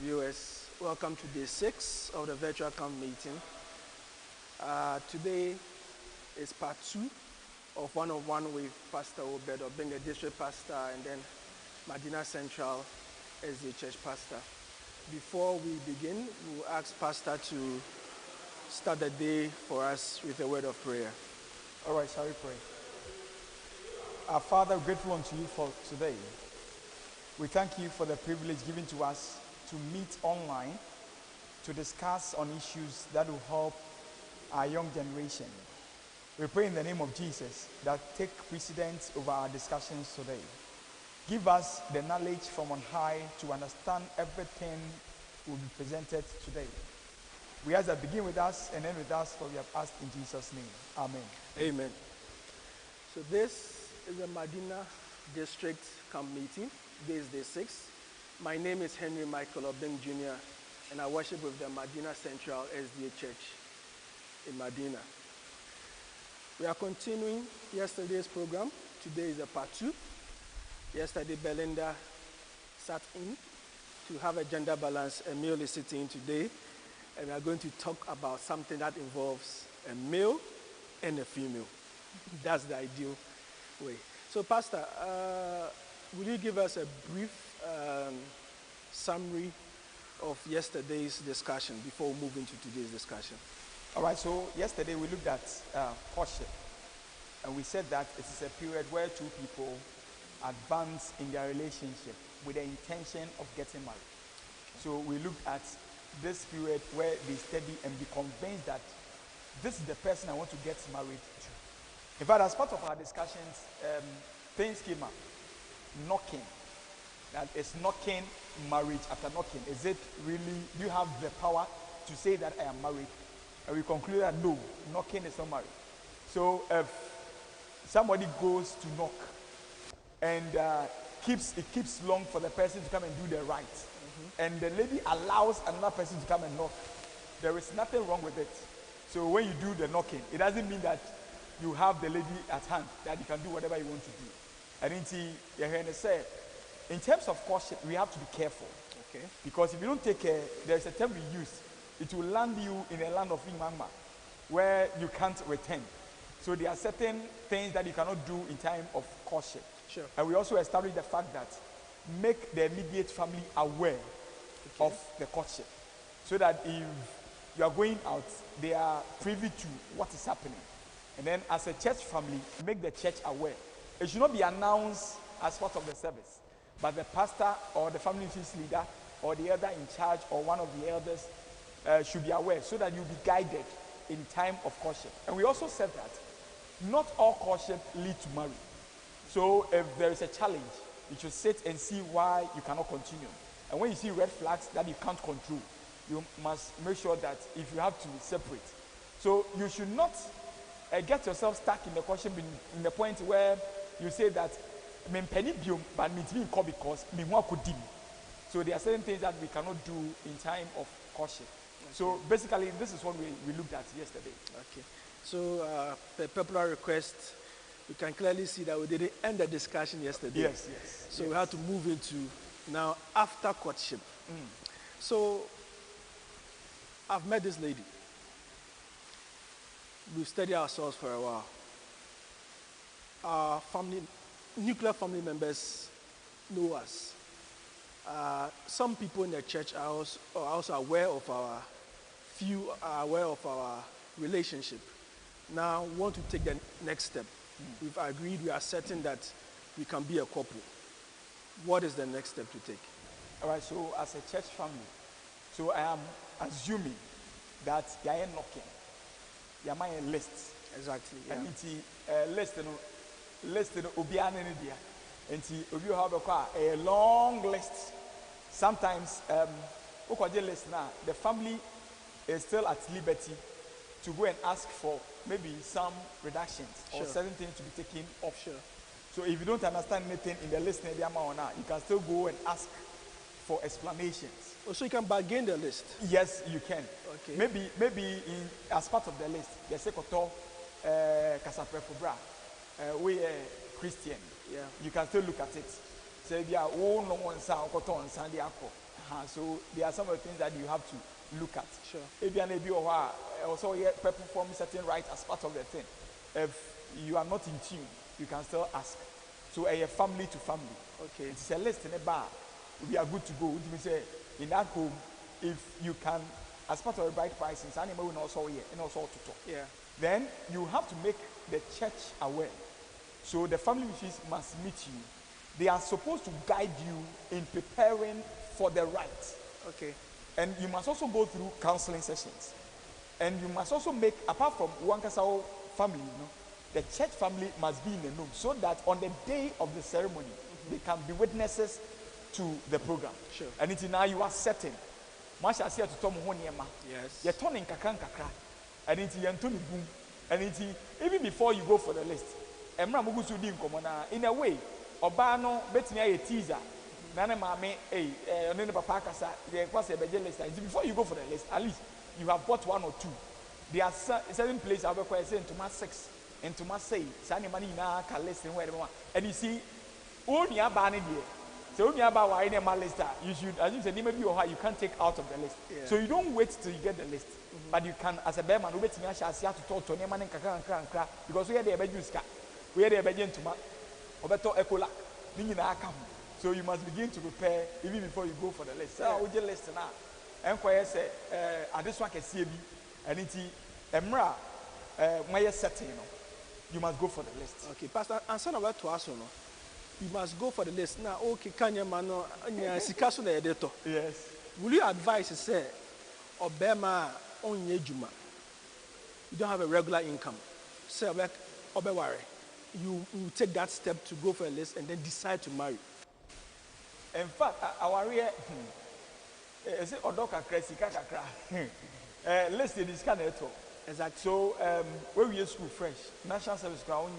viewers. Welcome to day 6 of the virtual camp meeting. Today is part 2 of one-on-one with Pastor OBED, OBENG, the district pastor, and then Madina Central SD Church pastor. Before we begin, we'll ask Pastor to start the day for us with a word of prayer. All right, shall we pray? Our Father, grateful unto you for today. We thank you for the privilege given to us to meet online to discuss on issues that will help our young generation. We pray in the name of Jesus that take precedence over our discussions today. Give us the knowledge from on high to understand everything will be presented today. We ask that begin with us and end with us, for we have asked in Jesus' name. Amen. Amen. So this is the Madina District Camp meeting. This is day 6. My name is Henry Michael OBENG Jr. and I worship with the Madina Central SDA Church in Madina. We are continuing yesterday's program. Today is a part 2. Yesterday, Belinda sat in to have a gender balance. Emil is sitting in today, and we are going to talk about something that involves a male and a female. That's the ideal way. So, Pastor, will you give us a brief summary of yesterday's discussion before we move into today's discussion? All right, so yesterday we looked at courtship, and we said that it is a period where two people advance in their relationship with the intention of getting married. So we looked at this period where they study and be convinced that this is the person I want to get married to. In fact, as part of our discussions, things came up. Knocking. That is knocking marriage after knocking. Is it really, do you have the power to say that I am married? And we concluded that no, knocking is not marriage. So if somebody goes to knock and it keeps long for the person to come and do the right, and the lady allows another person to come and knock, there is nothing wrong with it. So when you do the knocking, it doesn't mean that you have the lady at hand, that you can do whatever you want to do. I didn't see your hand say. In terms of courtship, we have to be careful. Okay. Because if you don't take care, there's a term we use. It will land you in a land of Imama, where you can't return. So there are certain things that you cannot do in time of courtship. Sure. And we also established the fact that make the immediate family aware of the courtship. So that if you are going out, they are privy to what is happening. And then as a church family, make the church aware. It should not be announced as part of the service, but the pastor or the family ministries leader or the elder in charge or one of the elders should be aware, so that you'll be guided in time of courtship. And we also said that not all courtship lead to marriage. So if there is a challenge, you should sit and see why you cannot continue. And when you see red flags that you can't control, you must make sure that if you have to separate. So you should not get yourself stuck in the courtship in the point where you say that but because so there are certain things that we cannot do in time of courtship. Okay. So basically, this is what we looked at yesterday. Okay. So the popular request, we can clearly see that we didn't end the discussion yesterday. Yes. So we have to move into now after courtship. So I've met this lady. We've studied ourselves for a while. Our nuclear family members know us. Some people in the church are also aware of our relationship. Now we want to take the next step. We've agreed, we are certain that we can be a couple. What is the next step to take? All right, so as a church family, so I am assuming that you are knocking. You are my list. Exactly. Yeah. And it's list obiane ne dia. Enti obi have a long list. Sometimes list now, the family is still at liberty to go and ask for maybe some reductions or certain things to be taken off. Sure. So if you don't understand anything in the list, you can still go and ask for explanations. Oh, so you can bargain the list? Yes, you can. Okay. Maybe as part of the list, the sekoto kasapre we are Christian. Yeah. You can still look at it. Say, yeah, oh no one sound on Sunday. So there are some of the things that you have to look at. Sure. Maybe also perform certain rites as part of the thing. If you are not in tune, you can still ask. So a family to family. Okay. It's a list in a bar. We are good to go. Which means in that home, if you can, as part of the bride price, in animal will also here and also to talk. Yeah. Then you have to make the church aware. So the family wishes must meet you. They are supposed to guide you in preparing for the rite. Okay. And you must also go through counseling sessions. And you must also make, apart from one Kasao family, the church family must be in the room so that on the day of the ceremony, they can be witnesses to the program. Sure. And it's now you are certain. Masha said to Tom Honiema, yes, you're turning kakran kakra. And it's Yantoni boom. And it's even before you go for the list. Emra Mugusu dim komona. In a way, Obano betina a teaser. Nana mame, nene papa kasa, the kwase beje list. Before you go for the list, at least you have bought 1 or 2. There are certain places I'll be saying to my 6 and to my say, Sani money na can list and where they want. And you see, only a banner here. So only about why in my list, you should, as you said, maybe you can't take out of the list. Yeah. So you don't wait till you get the list. But you can, as a bearman, wait till you have to talk to anyone and crack because we are the Bejuska. We are the Bejan to Obeto Ecola. So you must begin to prepare even before you go for the list. So I will just list now. Enquire say, I just want to see and it's Emra, my setting, you must go for the list. Okay, Pastor, and son about to us, you must go for the list. Now, okay, can you man, Sikaso the editor? Yes. Will you advise, say, Obema on Yejuma? You don't have a regular income. Say, Obeware, you take that step to go for a list and then decide to marry. In fact, our real, is it Odoka Cresika Kakra? List in this kind of talk. Exactly. So, when we are school fresh, National Service Ground,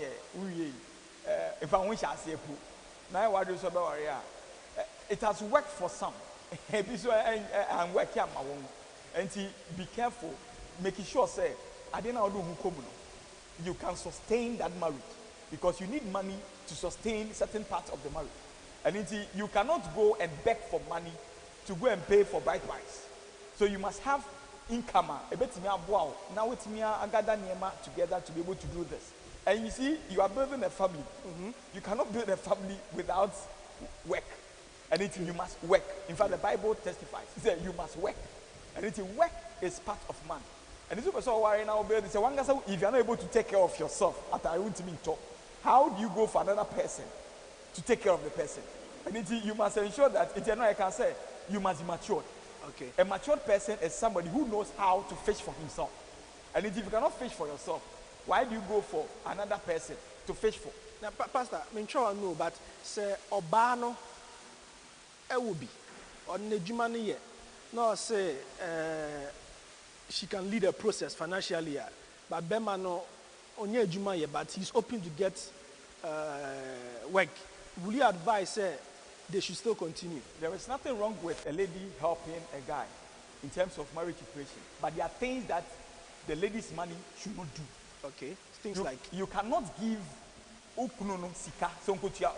if I wish I say, now what do you say about it? Has worked for some. I'm working on my own. And be careful, making sure, say, I didn't know who come. You can sustain that marriage because you need money to sustain certain parts of the marriage. And you cannot go and beg for money to go and pay for bride price. So you must have income. Now it's me gather together to be able to do this. And you see, you are building a family. You cannot build a family without work. And you must work. In fact, the Bible testifies. It says you must work. And work is part of man. And this is why now if you are not able to take care of yourself, after I want to talk, how do you go for another person to take care of the person? And you must ensure that I can say you must be matured. Okay. A matured person is somebody who knows how to fish for himself. And if you cannot fish for yourself, why do you go for another person to fish for? Now, Pastor, I'm sure I know, but say Obano, will be or Nejumani yet. No, say she can lead a process financially, but Bema no onye Juma, but he's open to get work. Will you advise say they should still continue? There is nothing wrong with a lady helping a guy in terms of marriage equation, but there are things that the lady's money should not do. Okay, things like you cannot give okunono sika so ongo tia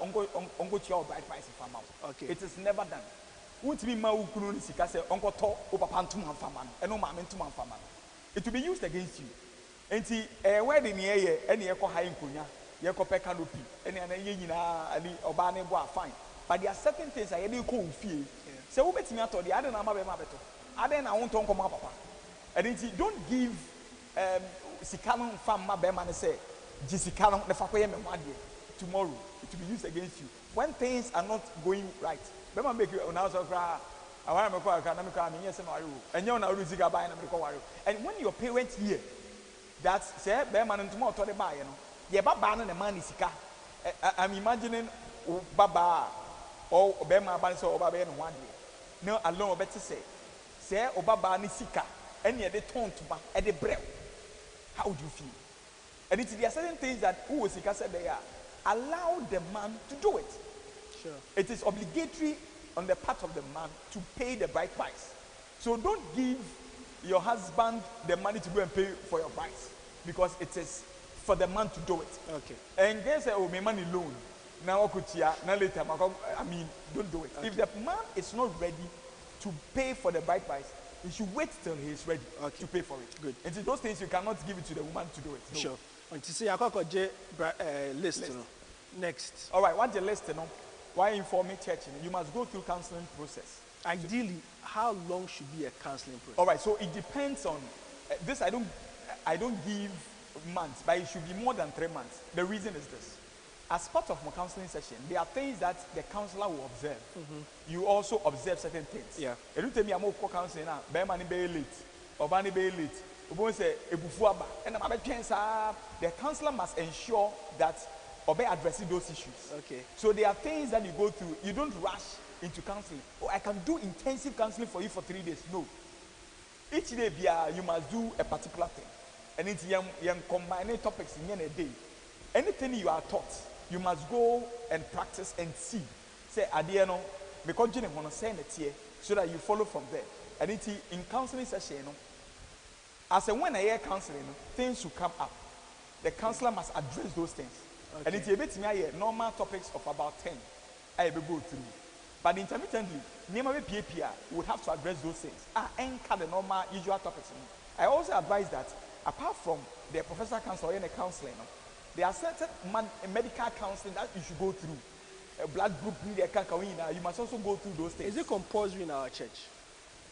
bride price for amount. Okay, it is never done. Untimi ma okunono sika say ongo to o papa ntuma mfama no eno ma me ntuma mfama. It will be used against you. Enti wedding ye ene ye ko high nkonya ye ko pe canopy ene ana ye nyina ali oba ne bo fine. But there are certain things I dey ko fie. Say wo betimi ato de ade na ma be ma beto. Ade na won to nko ma papa. And enti don't give sikano mfama be ma ne say jisikano ne fa ko ye me wadie. Tomorrow it will be used against you. When things are not going right, be ma make you now so cry. I want to call a me yes and you know Ruziga buy and when your parents hear that say Beman and tomorrow to the buy, yeah, Baba and the man is sika. I'm imagining Baba or Bema Banso or Baba and 1 year. No, alone better say Obaba and Sika, and yet they turn to back at the breath. How would you feel? And it's there are certain things that who Sika said they are. Allow the man to do it. Sure. It is obligatory on the part of the man to pay the bride price. So don't give your husband the money to go and pay for your price because it is for the man to do it. Okay. And they say, oh, my money loan. Now, now later, I mean, don't do it. Okay. If the man is not ready to pay for the bride price, you should wait till he is ready to pay for it. Good. And those things you cannot give it to the woman to do it. No. Sure. Until say I list. No. Next. All right, what the list, you know? Why inform me church? You must go through counseling process. Ideally, how long should be a counseling process? All right, so it depends on this. I don't give months, but it should be more than 3 months. The reason is this: as part of my counseling session, there are things that the counselor will observe. You also observe certain things. Yeah. You tell me I'm going counseling now. Be man be late, or man be late. You say ebufuaba, and the counselor must ensure that obey addressing those issues. Okay. So there are things that you go through. You don't rush into counseling. Oh, I can do intensive counseling for you for 3 days. No. Each day, you must do a particular thing. And it's young combining topics in a day. Anything you are taught, you must go and practice and see. Say, Adiano, because you want to send it here so that you follow from there. And it's in counseling session, as a when I hear counseling, things will come up. The counselor must address those things. Okay. And it's a bit near normal topics of about 10. I will go through. But intermittently, Niamabe PAPR would have to address those things. Anchor the normal usual topics. I also advise that apart from the professional counselor and the counseling, there are certain medical counseling that you should go through. A blood group, you must also go through those things. Is it compulsory in our church?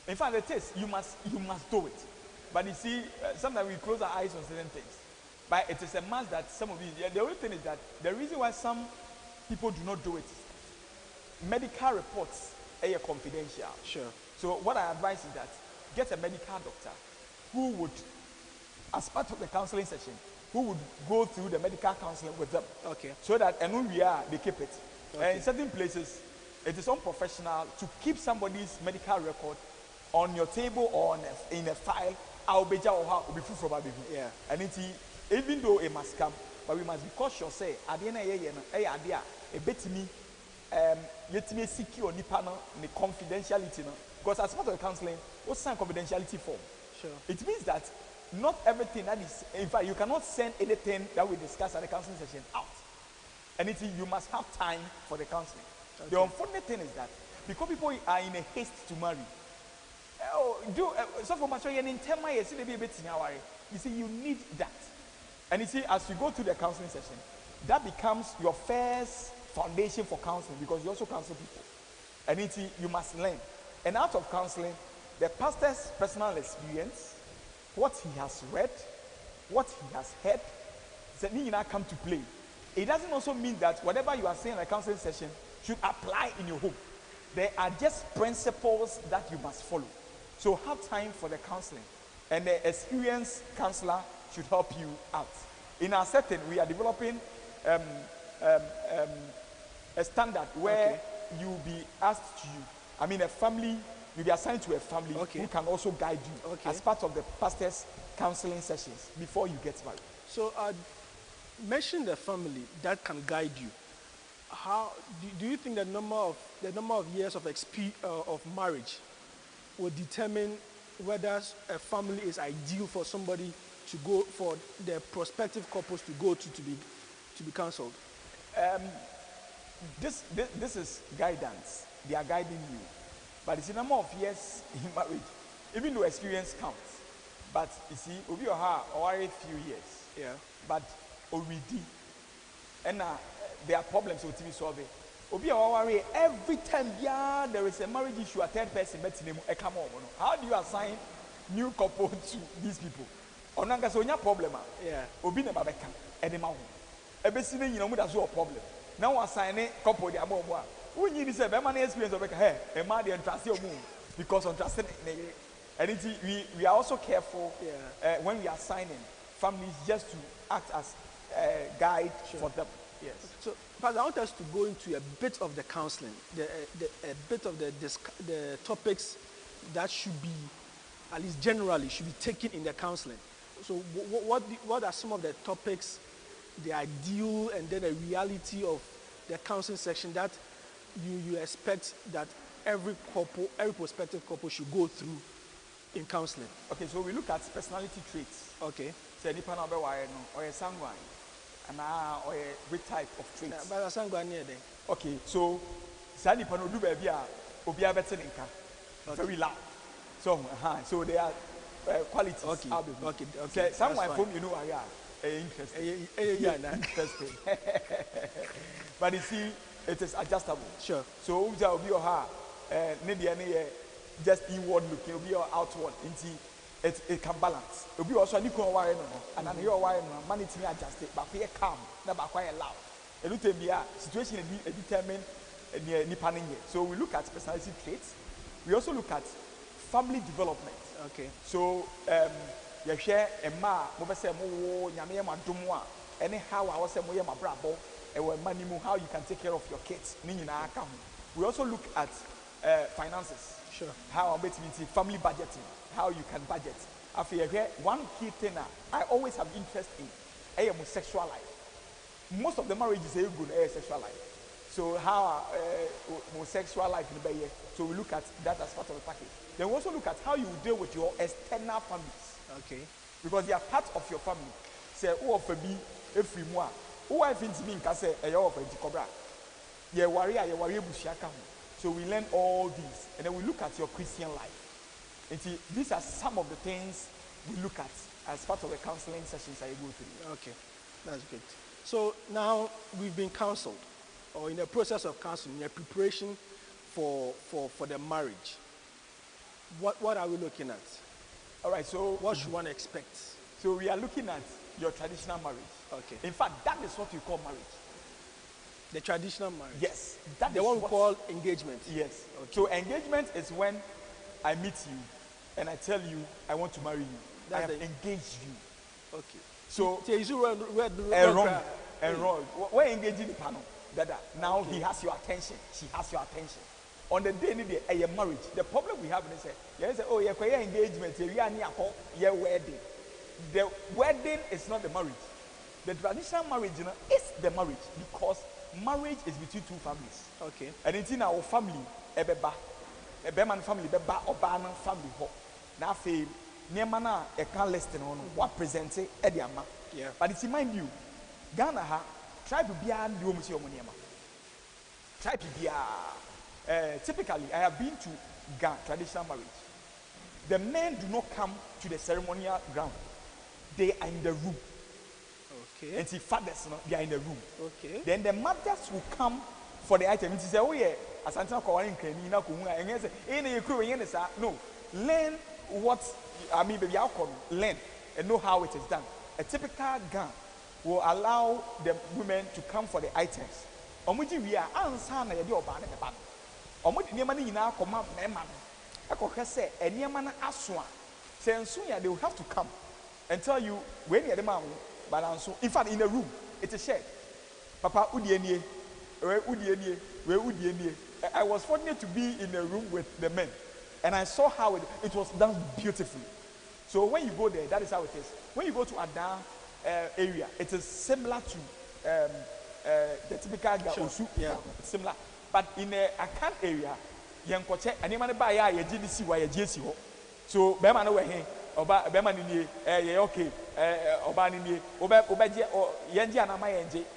In fact, it is. You must do it. But you see, sometimes we close our eyes on certain things. But it is a must that some of these. The only thing is that the reason why some people do not do it, medical reports are confidential. Sure. So what I advise is that get a medical doctor who would, as part of the counseling session, who would go through the medical counseling with them. Okay. So that and when we are, they keep it. Okay. And in certain places, it is unprofessional to keep somebody's medical record on your table or in a file. Yeah. And even though it must come, but we must be cautious. Say, at the end of the year, a bit me, let me secure the confidentiality. Because as part of the counseling, what's some confidentiality form? Sure. It means that not everything that is, in fact, you cannot send anything that we discuss at the counseling session out. And you must have time for the counseling. Okay. The unfortunate thing is that because people are in a haste to marry, so for much you see, you need that. And you see, as you go through the counseling session, that becomes your first foundation for counseling because you also counsel people. And you must learn. And out of counseling, the pastor's personal experience, what he has read, what he has heard, that come to play. It doesn't also mean that whatever you are saying in a counseling session should apply in your home. There are just principles that you must follow. So have time for the counseling. And the experienced counselor should help you out. In our setting, we are developing a standard where you will be asked to, a family, you'll be assigned to a family who can also guide you as part of the pastor's counseling sessions before you get married. So, mention the family that can guide you. How do you think the number of years of marriage will determine whether a family is ideal for somebody to go, for the prospective couples to go to be counseled? This is guidance. They are guiding you. But it's the number of years in marriage, even though experience counts. But you see, Obi or her or a few years. Yeah. But already, and there are problems with TV solving. Obi or every time there is a marriage issue, a third person, come on. How do you assign new couple to these people? Onanga so nya problem. Yeah. Obi ne babeka edema ho. Ebesine nyina mu da so problem. Now assign couple dia mo mo a. Wunyi ni say be man experience obeka hey, e ma dey trust you because on trust and we are also careful when we are signing families just to act as a guide for them. Yes. So, Pastor, I want us to go into a bit of the counseling, a bit of the topics that should be, at least generally, should be taken in the counseling. So, what are some of the topics, the ideal and then the reality of the counseling section that you expect that every prospective couple should go through in counseling? Okay, so we look at personality traits. Okay. Say nipa na be wire no or sanguine and or which type of traits. But sanguine there. Okay, so say nipa no do baby a obi abete nka. very loud. So there are qualities. Okay. Okay. Okay. Someone That's from fine. you know interesting. Yeah, nah. Interesting. But you see, it is adjustable. Sure. So will be your just inward looking, will be your outward. It can balance. It will be also a new wire and then your wire money to adjust it, but we are calm, never quite loud. A little bit situation determined. So we look at personality traits. We also look at family development. Okay. So you share a ma, say anyhow I was saying my brabo, and how you can take care of your kids. We also look at finances. Sure. How family budgeting, how you can budget. After one key thing I always have interest in sexual life. Most of the marriages are good sexual life. So how sexual life in the bay. So we look at that as part of the package. Then we also look at how you deal with your external families. Okay. Because they are part of your family. Say, who of me, every moi, who I think me can say, a year of a cobra. Ye warrior, bushiaka. So we learn all these, and then we look at your Christian life. And see, these are some of the things we look at as part of the counseling sessions I go through. Okay, that's good. So now we've been counseled, or in the process of counseling, in the preparation for the marriage. What are we looking at? All right, so what should one expect? So we are looking at your traditional marriage. Okay. In fact, that is what we call marriage. The traditional marriage? Yes. That the one we call engagement? Yes. Okay. So engagement is when I meet you and I tell you I want to marry you. I have engaged you. Okay. So enroll. We're engaging the panel. Now okay. He has your attention. She has your attention. On the day of marriage, the problem we have is say, oh, you're engagement, you're wedding. The wedding is not the marriage. The traditional marriage is the marriage because marriage is between two families. Okay. And it's in our family, a Beman family, or Bana family. Now, Niamana, a can listen on what presents it, Ediama. Yeah. But it's in mind you, Ghana, try to be a new Monsieur Moniama. Try to be a. Typically, I have been to Ghana, traditional marriage. The men do not come to the ceremonial ground. They are in the room. Okay. And the fathers, they are in the room. Okay. Then the mothers will come for the item. It is oh yeah, as I'm talking no, learn what I mean, baby, learn and know how it is done. A typical Ghana will allow the women to come for the items. We are answer na yedi oba na me ba. Omudi niema ni nyina akoma mema no. Ekohwe se eniema na aso a. Se nso ya they will have to come and tell you when you are the man balance. In fact, in a room, it is shared. Papa udienie, we udienie. I was fortunate to be in a room with the men, and I saw how it was done beautifully. So when you go there, that is how it is. When you go to Adan area, it is similar to the typical Osu, yeah, similar. But in the Akan area, yankoche animane ba ya ye GDC wa ye GC ho. So be man no we he oba be man ni ye okay oba ni ni obaje yenje anama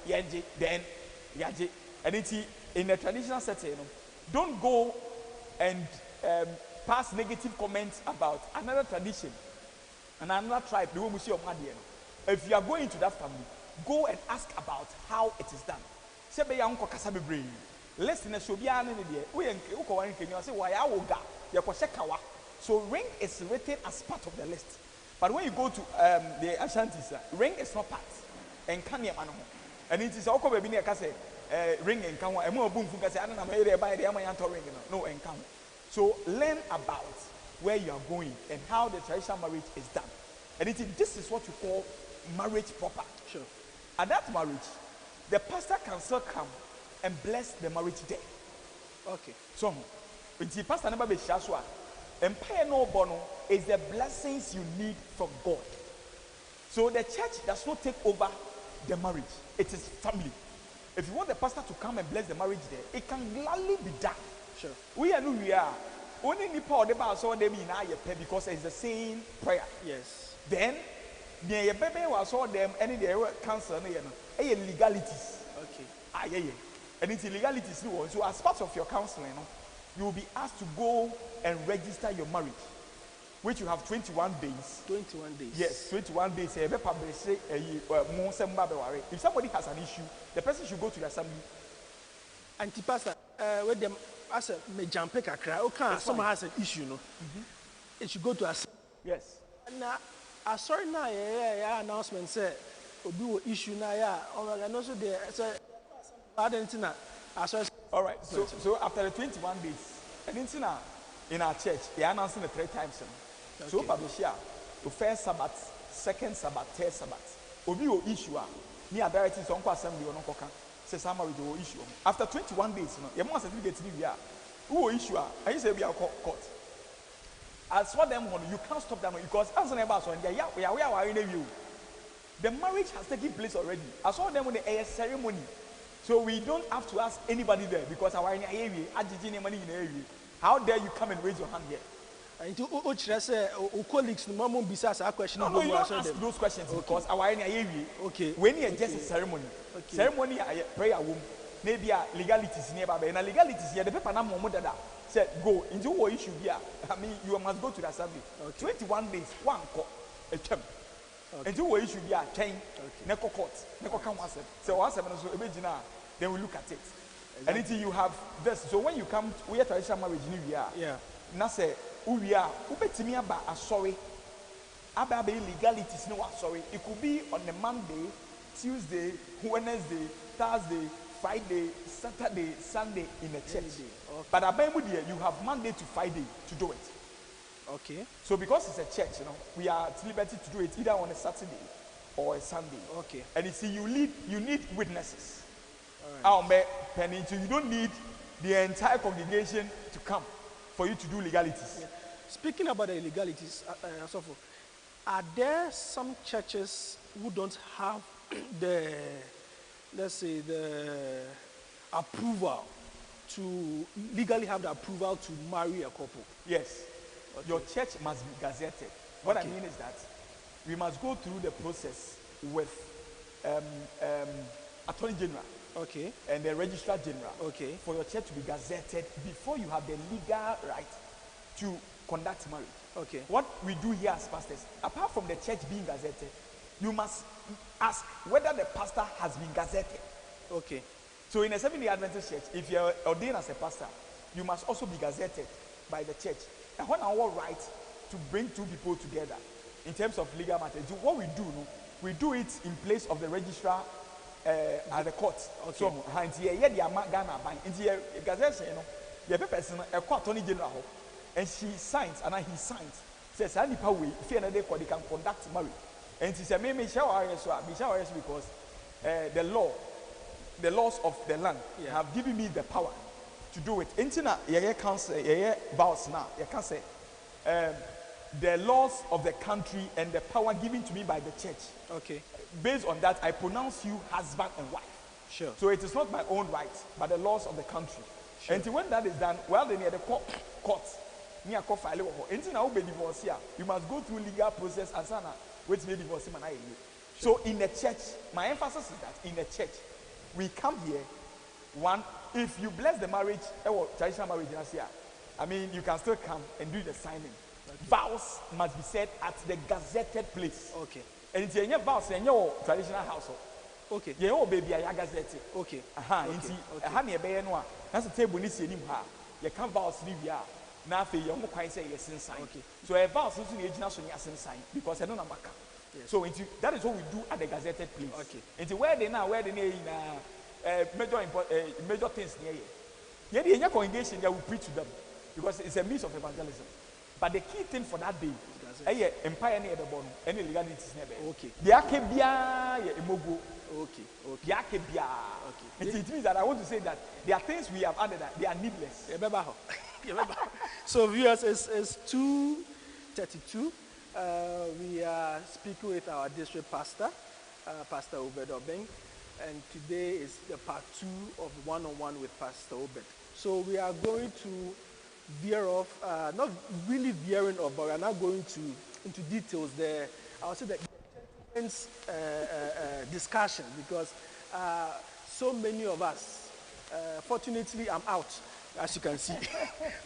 yenje then yaje. And it's in a traditional setting, don't go and pass negative comments about another tradition and another tribe. The woman see of Madina. If you are going to that family, go and ask about how it is done. Sebe ya unko kasa bebre. Listen, so be an idea. We uko wan kenyo say why awoga. Ya ko shekawa. So ring is written as part of the list. But when you go to the Ashantis, ring is not part. And kanya mano. And it is oko bebi ne ka say ring and kanwa. Emo obunfu ka say ana na mayre ba ide amayanto ring no and kanwa. So learn about where you are going and how the traditional marriage is done. And this is what you call marriage proper. Sure. At that marriage, the pastor can still come and bless the marriage day. Okay. So, when the pastor never be shaswa, empire no bono is the blessings you need from God. So the church does not take over the marriage. It is family. If you want the pastor to come and bless the marriage day, it can gladly be done. Sure. We are who we are. Only Nipa the saw them in because it's the same prayer. Yes. Then the baby was saw them and they were cancer legalities. Okay. And it's illegalities. So as part of your counseling, you will be asked to go and register your marriage, which you have 21 days. 21 days. Yes, 21 days. If somebody has an issue, the person should go to the assembly. And pastor, with them, as a me jump kakra, okay, someone has an issue, no? It should go to us. Yes. Now, I saw now, yeah, announcement say, "Obi issue now, yeah." And also the I didn't know. All right. So after the 21 days, and in our church, they are announcing it 3 times. Okay. So publish here, the first Sabbath, second Sabbath, third Sabbath. Obi will issue. Me a director is on assembly or no coca. Says somebody will issue. After 21 days, you must certificate in here. Who will issue? I say we are court. As for them, you can't stop them because as an embassy, we are in you. The marriage has taken place already. I saw them with a ceremony. So we don't have to ask anybody there because our area, money in the area. How dare you come and raise your hand here? And to colleagues, no one besides our question. No, you don't ask those questions because our area. Okay. When you just a ceremony, ceremony, prayer room, maybe a legalities nearby, and a legalities here, the paper number said go into what issue here. I mean, you must go to the assembly. 21 days, one court, a term. And do what issue here, 10, Neko court, Neko come once. So once then we look at it. Exactly. And until you have this, so when you come, we are traditional marriage in New Year. Yeah. Now say, we are, ubetimia ba sorry. Aba legalities no sorry. It could be on a Monday, Tuesday, Wednesday, Thursday, Friday, Saturday, Sunday in the church. Okay. But you have Monday to Friday to do it. Okay. So because it's a church, we are at liberty to do it either on a Saturday or a Sunday. Okay. And you see, you need witnesses. All right. So you don't need the entire congregation to come for you to do legalities. Yeah. Speaking about the legalities, are there some churches who don't have the, let's say, the approval to legally have the approval to marry a couple? Yes. Okay. Your church must be gazetted. What I mean is that we must go through the process with Attorney General. Okay. And the Registrar General. Okay. For your church to be gazetted before you have the legal right to conduct marriage. Okay. What we do here as pastors, apart from the church being gazetted, you must ask whether the pastor has been gazetted. Okay. So in a Seventh-day Adventist church, if you're ordained as a pastor, you must also be gazetted by the church. And when our right to bring 2 people together in terms of legal matters, what we do, we do it in place of the registrar at the court. Okay. So, Attorney General, and she signs, and he signs. Says, "I need power. If you can conduct marriage." And she said, "Maybe because the laws of the land have given me the power to do it." Intina, can't say, vows now. You can't say the laws of the country and the power given to me by the church. Okay. Based on that, I pronounce you husband and wife. Sure. So it is not my own right, but the laws of the country. Sure. And when that is done, well, then the court, near court file. And now be divorced here. You must go through legal process as an which may divorce him and I. So in the church, my emphasis is that in the church, we come here. One, if you bless the marriage, traditional marriage in Asia, I mean, you can still come and do the signing. Okay. Vows must be said at the gazetted place. Okay. And it's your vows in your traditional household. Okay. Your baby, I gazette. Okay. Aha. Okay. Honey, that's a table. You can't vows live here. Now, for your quite say yes in sign. Okay. So a vows is in yes in sign because I don't know. Yes. So that is what we do at the gazetted place. Okay. Into where they now, where they in major things near here. In your congregation, they will preach to them because it's a means of evangelism. But the key thing for that day, empire near the bottom, any legalities never. Okay. The Akebia, Imogo. Okay. The Akebia. Okay. It means that I want to say that there are things we have added that they are needless. So viewers, it's 2:32. We are speaking with our district pastor, Pastor OBENG, and today is the part 2 of one-on-one with Pastor OBED. So we are going to veer off, not really veering off, but we are not going into details there. I would say that gentlemen's discussion, because so many of us, fortunately I'm out, as you can see.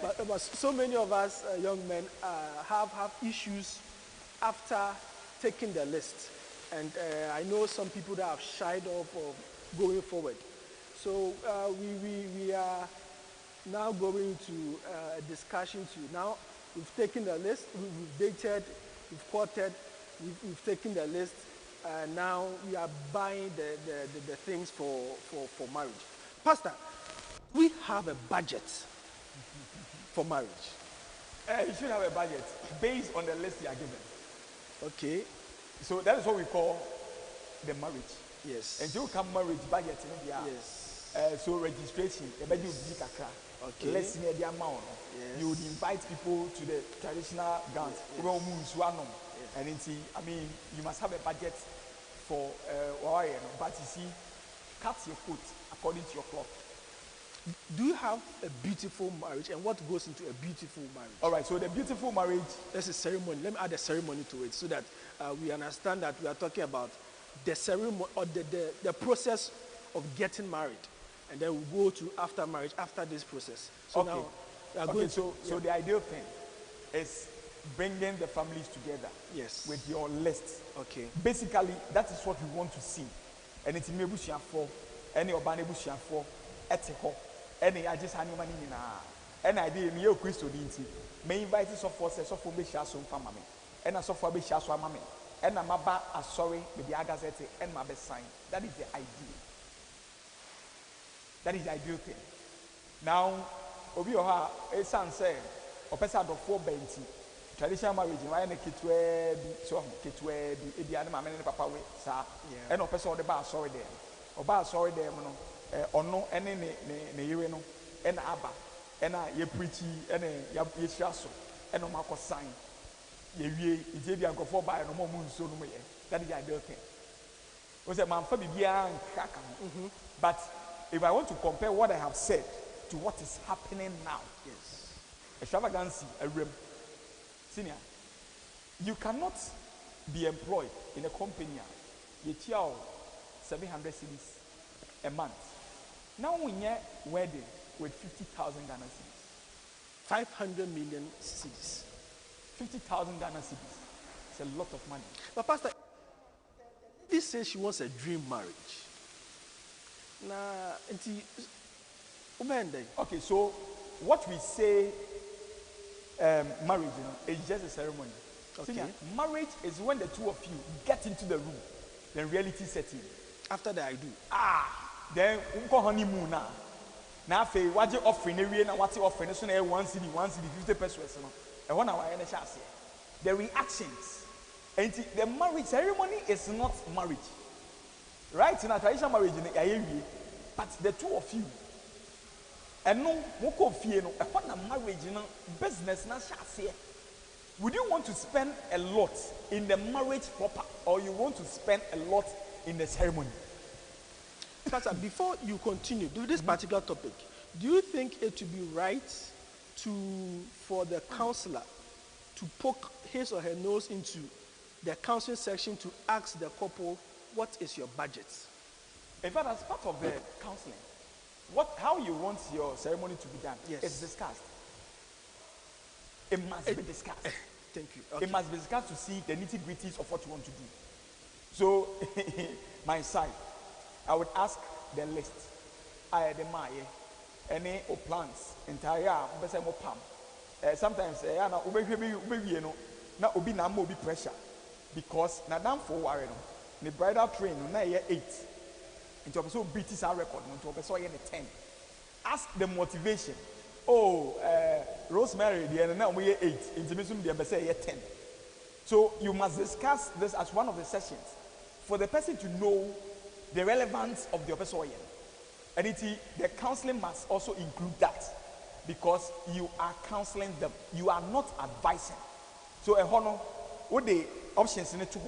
but so many of us young men have issues after taking the list. And I know some people that have shied off of going forward. So we are now going to a discussion to now we've taken the list, we've dated, we've courted, we've taken the list. Now we are buying the things for marriage. Pastor, we have a budget for marriage. You should have a budget based on the list you are given. Okay. So that is what we call the marriage. Yes. And you come marriage budget in India. Yes. So registration, okay. Less near the amount. Yes. You would invite people to the traditional dance. Yes. And I mean, you must have a budget for but you see, cut your foot according to your cloth. Do you have a beautiful marriage, and what goes into a beautiful marriage? All right, so the beautiful marriage. There's a ceremony. Let me add a ceremony to it so that we understand that we are talking about the ceremony or the process of getting married. And then we'll go to after marriage, after this process. So okay. Now we are okay, going so the ideal thing is bringing the families together. Yes. With your list. Okay. Basically, that is what we want to see. And it's in for any urban for ethical. Any I just honeymoon in any idea in your Christo dinty. May invite us for says of be share some family. And a sofa be share some mammy. And a maba are sorry with the agazette and my best sign. That is the idea. That is the ideal thing. Now, Obi Oha, a son said, or person of 4 benty. Traditional marriage, why na kitwe bi so kitwe bi ebi ane mama ne papa we sa e no person de ba sorry dem oba sorry dem no ono ene ne yire no e na aba e na ye preach ene ye shira so e no makọ sign ye wie ije bi ankofo ba no mo nso no ye that is the ideal thing. We say man fa bibia nkaka. But if I want to compare what I have said to what is happening now, Yes. Extravagancy a rim. Senior, you cannot be employed in a company. You charge 700 cedis a month. Now we get wedding with 50,000 Ghana cedis. 500 million cedis. 50,000 Ghana cedis. It's a lot of money. But Pastor, this says she wants a dream marriage. Now, okay, so what we say. Marriage, is just a ceremony. Okay. So, marriage is when the two of you get into the room, then reality sets in. After that, I do. Then we go honeymoon now. Now, what you offering? What you offering? So, 1 city, 50 pesos. And 1 hour, and the reactions. And the marriage ceremony is not marriage, right? In a traditional marriage, but the two of you. And no, upon a marriage, business, would you want to spend a lot in the marriage proper, or you want to spend a lot in the ceremony? Pastor, before you continue with this particular topic, do you think it would be right for the counselor to poke his or her nose into the counseling section to ask the couple, what is your budget? In fact, as part of the counseling, how you want your ceremony to be done is discussed. It must be discussed. Thank you. Okay. It must be discussed to see the nitty-gritties of what you want to do. So, my side, I would ask the list. The any plans, entire, sometimes, na obi na mo pressure because na down for worry no the bridal train na 8. Into a British record, into a 10. Ask the motivation. Rosemary, the end now we 8. Intimacy, the say 10. So you must discuss this as one of the sessions for the person to know the relevance of the person. And the counseling must also include that because you are counseling them. You are not advising. So a honor, what the options in it to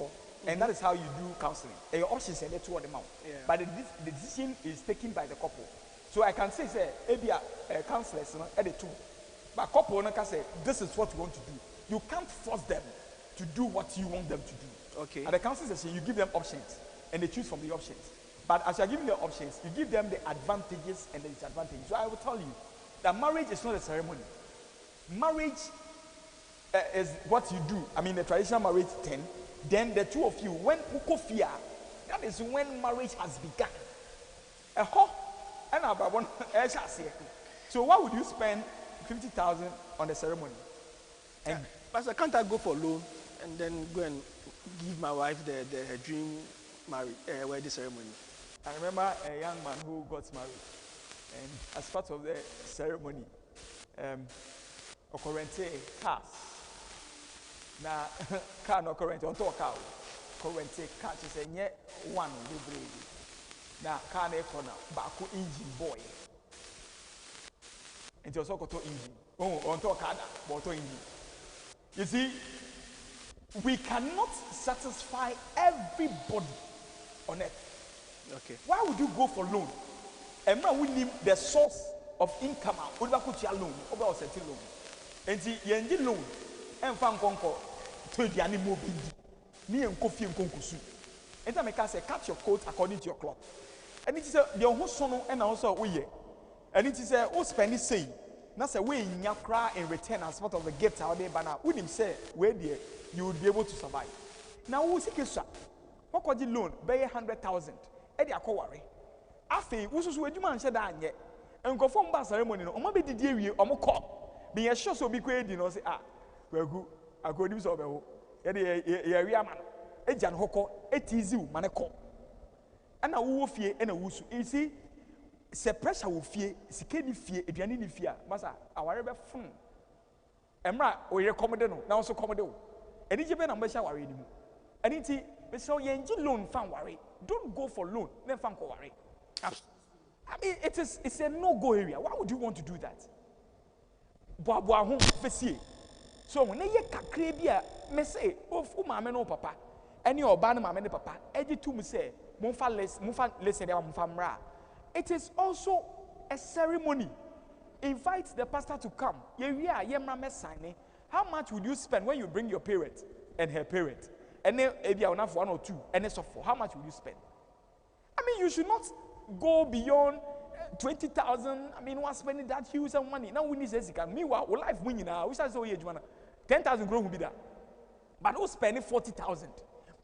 and that is how you do counseling. Your options are there to them out. But the decision is taken by the couple. So I can say, counselors at the two. But couple can say, this is what you want to do. You can't force them to do what you want them to do. Okay. At the counseling session, you give them options and they choose from the options. But as you are giving them options, you give them the advantages and the disadvantages. So I will tell you, that marriage is not a ceremony. Marriage is what you do. I mean, the traditional marriage thing. Then the two of you, when ukofia, that is when marriage has begun. So why would you spend 50,000 on the ceremony? And Pastor, can't I go for loan and then go and give my wife her dream wedding ceremony? I remember a young man who got married, and as part of the ceremony, occurrence cars. Now, car no current on top car. Current car is a one delivery. Now, car ne corner baku engine boy. It was also engine. Oh, on top car, but engine. You see, we cannot satisfy everybody on earth. Okay. Why would you go for loan? And man, we need the source of income. We don't put your loan. We don't set loan. And see, you need loan. And fan conquer to the animal bindi. Me and coffee and concourse. And I make us say, cut your coat according to your cloth. And it is a your whole son and also we. And it is a oh spend it say. That's a way in your cry in return as part of the gift out there. But now, with him say, where dear, you would be able to survive. Now, who's it? What could you loan? Pay 100,000. Eddie, I call worry. After, who's who you man said that yet? And go from bass ceremony. Or maybe the dear you, or more call. Be a sure so be great, you know, say, we're good. I go do so. Eddie, man. Ejan Hoko, Etizu, Manako. And a woo fear and a woosu. You see, se pressure will fear, sikeni fear, if you need fear, Massa, our ever phone. Emra, or your commodano, now also commodano. And it's even a measure worry anymore. And it's so you loan fan worry. Don't go for loan, then fan worry. I mean, it's a no-go area. Why would you want to do that? Boa home fesi. So when you crabia, me say, oh, mama no papa, and your ban mama no papa, edgy to me say, Monfa listen, Monfamra. It is also a ceremony. Invite the pastor to come. How much would you spend when you bring your parent and her parent? And then if you have 1 or 2, and so forth, how much would you spend? I mean, you should not go beyond 20,000. I mean, what's spending that huge money? Now we need to meanwhile, life winning now. We start saying 10,000 growth will be that. But who's spending 40,000?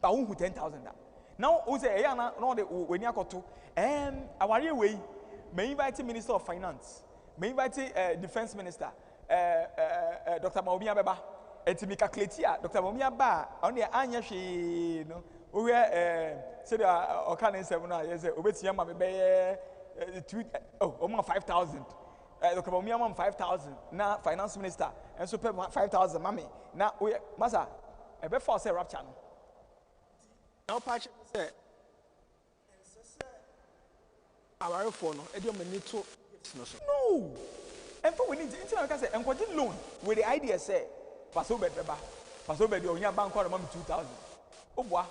But who 10,000 that? Now, who say, no, when you go to, our way, may invite Minister of Finance, may invite Defense Minister, Dr. Maumia Baba, and to make a Kletia, Dr. Maumia Ba, only Anya she, no, we said, or can in 7 years, Obetiama, almost 5,000. Dr. Maumia 5,000, now Finance Minister, and super 5,000, mammy. Now, we, Massa, a bit for say rap channel. Now, Patch said, our phone, no. And for we need to and what loan with the idea say, pass over on your bank or 2,000. Oh, boy,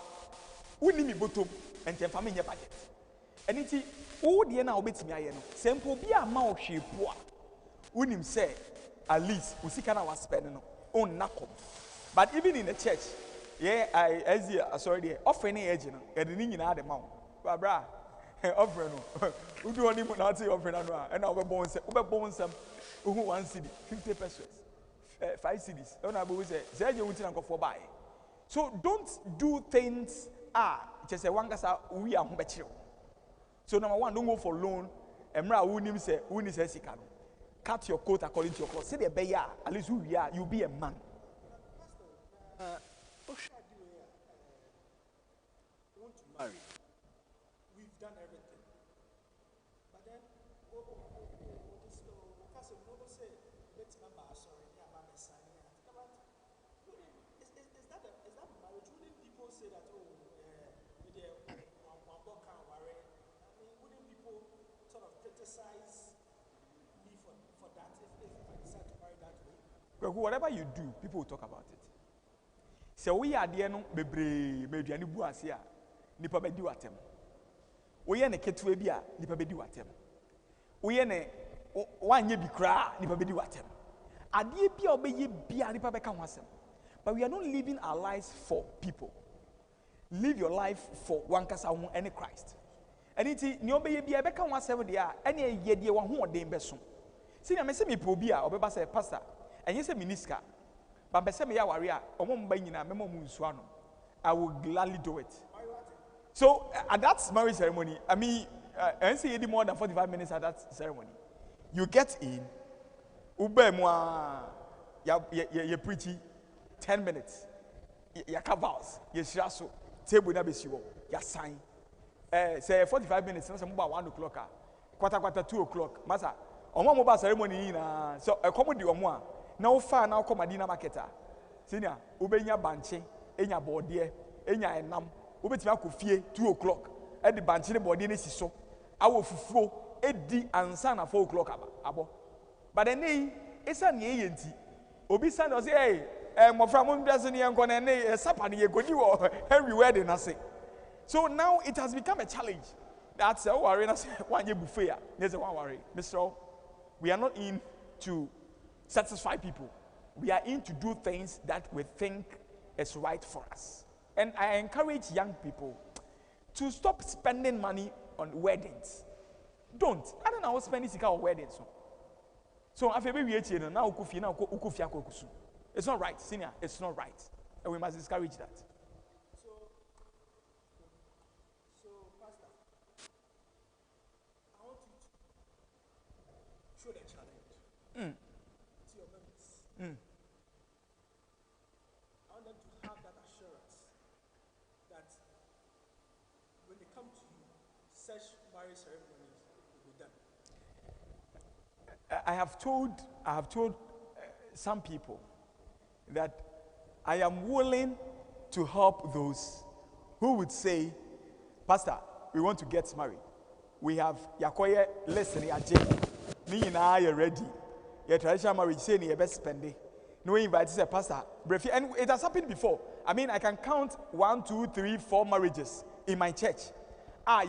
we need me bottom and ten family budget. And it's all the now bits me. Simple be a mouth shape. When him say, at least we see kind of spending on knuckle. But even in the church, yeah, as you sorry, offering agent and the name the mouth. Barbara. Offering, who do only not say offering, and our bones, who 1 city, 50 pesos, 5 cities. Don't I always say, you want to go for buy. So don't do things, just a one gasa, we are better. So, number one, don't go for loan, and who name say, who is a sick. Cut your coat according to your clothes. Say the bear, at least who we are, you'll be a man. Want to marry? Done everything. But then, is that marriage? Wouldn't people say that, wouldn't people sort of criticize me for that if I decide to marry that way? Well, whatever you do, people will talk about it. So we are there no bebre buasia, nipa bedi watem. We are ne ketu ebia nipa bedi watem. We are ne wanye bi kra nipa bedi watem. Ade bia obeye bia nipa beka ho asem. But we are not living our lives for people. Live your life for one kasa ho any Christ. And it ni obeye bia beka ho asem dia ene ye die wo ho odem beso. See, I say me probia or beba say pastor, and you say miniska, but be say me ya waria, or mom bangina, memo musuano. I will gladly do it. So at that marriage ceremony, I mean, I say any more than 45 minutes at that ceremony. You get in, ube moi, you preachy 10 minutes. You vows, you shaso, table na besiwo, you sign. Say 45 minutes, no about 1 o'clock, quarter 2 o'clock. Masa, on one mobile ceremony na so a comedy on one. Now far now come Madina marketer. Senior, ubenya banche, enya boardie, enya enam. Ubetima kufie 2 o'clock. At the banchine body nesi so. I will fufu edi ansa na 4 o'clock abo. But then it's an yenti. Obi san say, hey, my friend won't be as any uncle and a sapa ni go you everywhere they say. So now it has become a challenge. That's a worry. One year buffet. There's a one worry, Mr. We are not in to satisfy people. We are in to do things that we think is right for us. And I encourage young people to stop spending money on weddings. Don't. I don't know how spending money on weddings. So after we now it's not right, senior. It's not right, and we must discourage that. So, Pastor, I want you to show the challenge to your members. I want them to have that assurance that when they come to you, such marriage ceremonies will be done. I have told some people that I am willing to help those who would say, Pastor, we want to get married. We have Yakoye listening at Jane. Me and I are ready. Your traditional marriage say your best spending. No invite say Pastor, briefly, and it has happened before. I mean, I can count 1, 2, 3, 4 marriages in my church.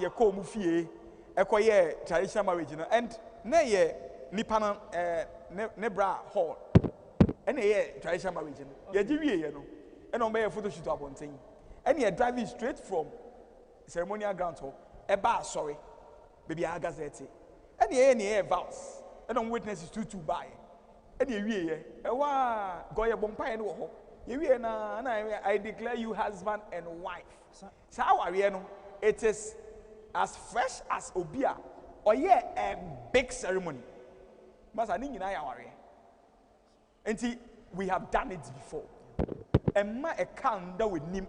You call mufie, Yakoye traditional marriage, and ne Nipana Nebra Hall. And a traditional marriage. You know, and on a photo shoot up on thing. And you're driving straight from ceremonial ground hall. A bar, sorry, baby, I gazette. And any vows. And on witnesses to buy. And you go your bumpire and walk. I declare you husband and wife. So how are you? It is as fresh as Obia or a big ceremony. But I think you know and see, we have done it before. And my account that with him,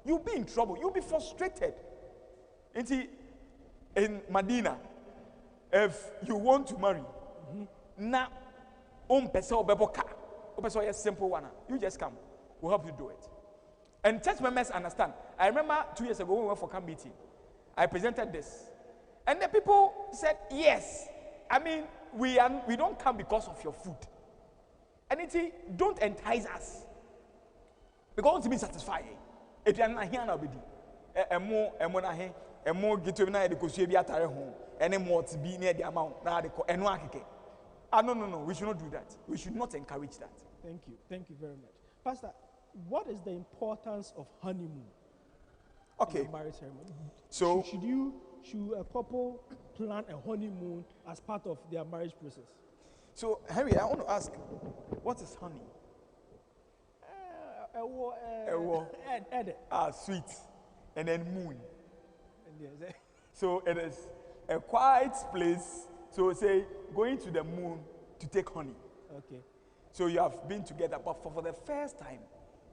you'll be in trouble. You'll be frustrated. And see, in Madina, if you want to marry, now, a simple one. You just come. We'll help you do it. And church members understand. I remember 2 years ago when we went for camp meeting, I presented this, and the people said, "Yes. I mean, we don't come because of your food. And don't entice us. Because to be satisfied. If you are not here, nobody. A more get to be because you be at home. Any more to be near the amount. No. We should not do that. We should not encourage that. Thank you. Thank you very much. Pastor, what is the importance of honeymoon? Okay. In the marriage ceremony? So should a couple plan a honeymoon as part of their marriage process? So, Henry, I want to ask, what is honey? Sweet. And then moon. So, it is a quiet place. So, say, going to the moon to take honey. Okay. So, you have been together, but for the first time,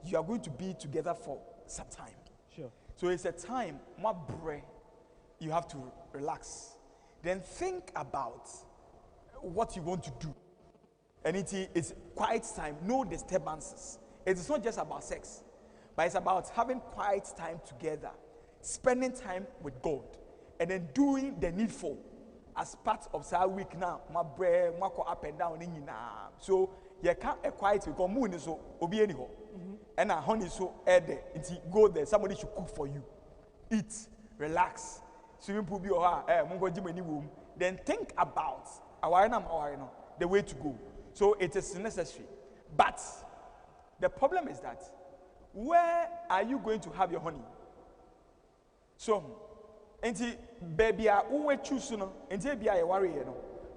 you are going to be together for some time. Sure. So, it's a time, you have to relax. Then think about what you want to do. And it is quiet time, no disturbances. It is not just about sex, but it's about having quiet time together, spending time with God, and then doing the needful as part of our week now. My bread, my go up and down in now. So you can't a quiet because moon is so obi anyhow. And a honey so add go there. Somebody should cook for you. Eat, relax. Swimming pool be or then think about the way to go. So it is necessary. But the problem is that where are you going to have your honey? So, baby, I always choose no. Baby, I worry,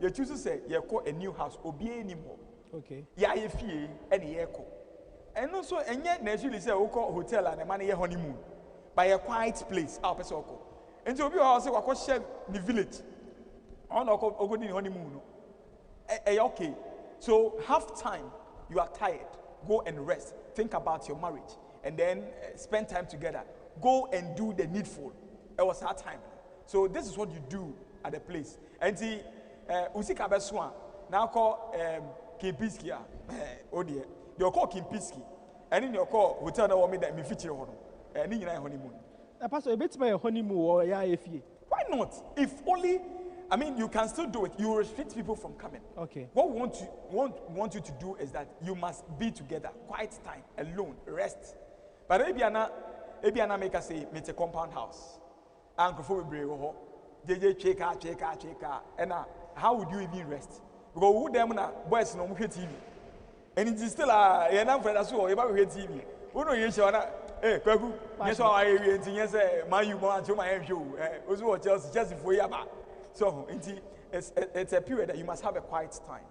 you choose to say you call a new house obi anymore. Okay. Yeah, if you any echo. And also, and yet, naturally, say, we call hotel and the money honeymoon by a quiet place, our person. And so, we also go share the village on our honeymoon. Okay, so half time you are tired, go and rest, think about your marriage, and then spend time together. Go and do the needful. It was our time. So, this is what you do at the place. And the Usika Beswan now call Kimpiski, oh dear. You call Kimpiski, and in your call, hotel that want me that me feature on, and in your honeymoon. Pastor, a bit my honeymoon or Why not? If only, I mean, you can still do it. You restrict people from coming. Okay. What we want you to do is that you must be together, quiet time, alone, rest. But if you make us say, it's a compound house, Uncle for Brewo, JJ checker, and how would you even rest? Because who them na boys no TV. And it is still a young friend as well. About TV, who know you shall Kwaku. Yes, I yes, man, you want to my show. Also, just for you. So, it's a period that you must have a quiet time.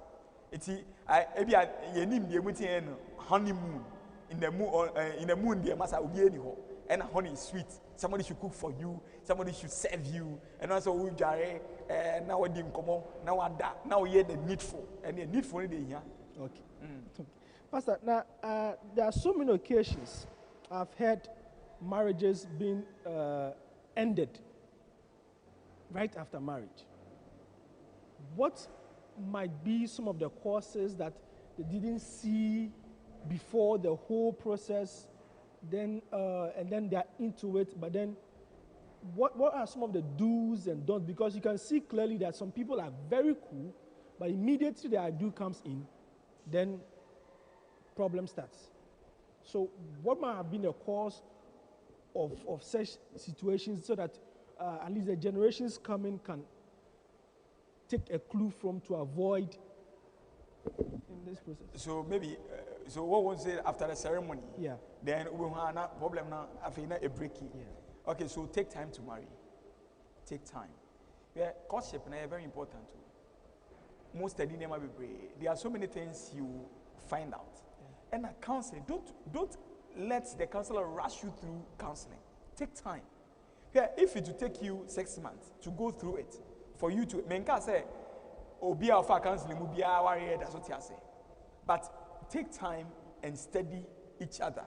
It's you need the honeymoon in the moon. In the moon, there must be any hope. And honey is sweet. Somebody should cook for you. Somebody should serve you. And also, we jare. Now we didn't come on. Now we hear the needful. And the needful is here. Okay. Pastor, now there are so many occasions I've heard marriages being ended right after marriage. What might be some of the causes that they didn't see before the whole process, then and then they're into it, but then what are some of the do's and don'ts? Because you can see clearly that some people are very cool, but immediately the I do comes in, then problem starts. So what might have been the cause of such situations so that at least the generations coming can take a clue from to avoid in this process? So maybe, so what was it after the ceremony? Yeah. Then we have a problem now, after a breaking. Yeah. Okay, so take time to marry. Take time. Yeah, courtship is very important too. Most study never be brave. There are so many things you find out. Yeah. And at counseling, don't let the counselor rush you through counseling. Take time. Yeah, if it will take you 6 months to go through it, for you to menka say, Obi alpha counseling will be our area, that's what I say. But take time and study each other.